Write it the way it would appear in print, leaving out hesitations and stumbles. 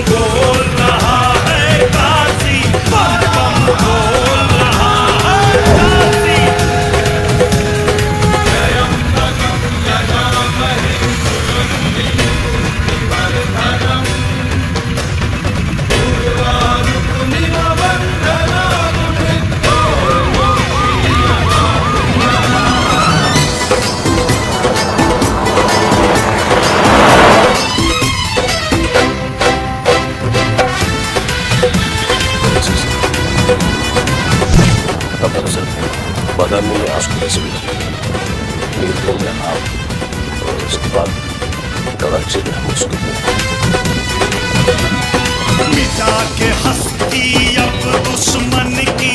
बोल रहा है काशी, बम बम बोल रहा है काशी। बादाम में आंसू से मिला में आप और उसके बाद गलाचे में हम उसको मिटा के हस्ती अब दुश्मन की